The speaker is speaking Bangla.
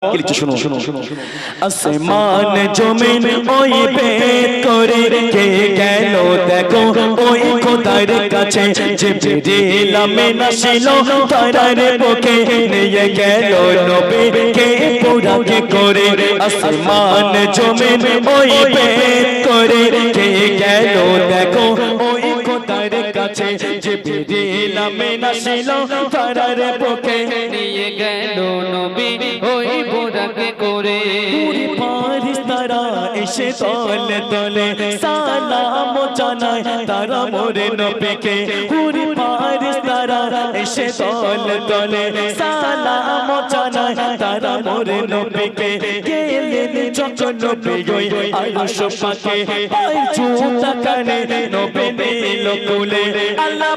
কিছু শুনো আসমান জমিন ওই বেদ করে কে গেল দেখো ওই খোদার কাছে জিবরিল আমিন আসিল তারার বুকে নিয়ে গেল নবী কে পুরাকে করে আসমান জমিন ওই বেদ করে কে গেল দেখো ওই খোদার কাছে জিবরিল আমিন আসিল তারার বুকে নিয়ে গেল নবী ওই বোরাকে করে ফারিস্তারা এসে তলে তলে সালাম জানায় তারা মোরে নবীকে পুরি ফারিস্তারা এসে তলে তলে সালাম জানায় তারা মোরে নবীকে গেলেন যখন নবী ওই আরশ পাকে পায় জুতা কানে নবী নিল কুলে আল্লাহ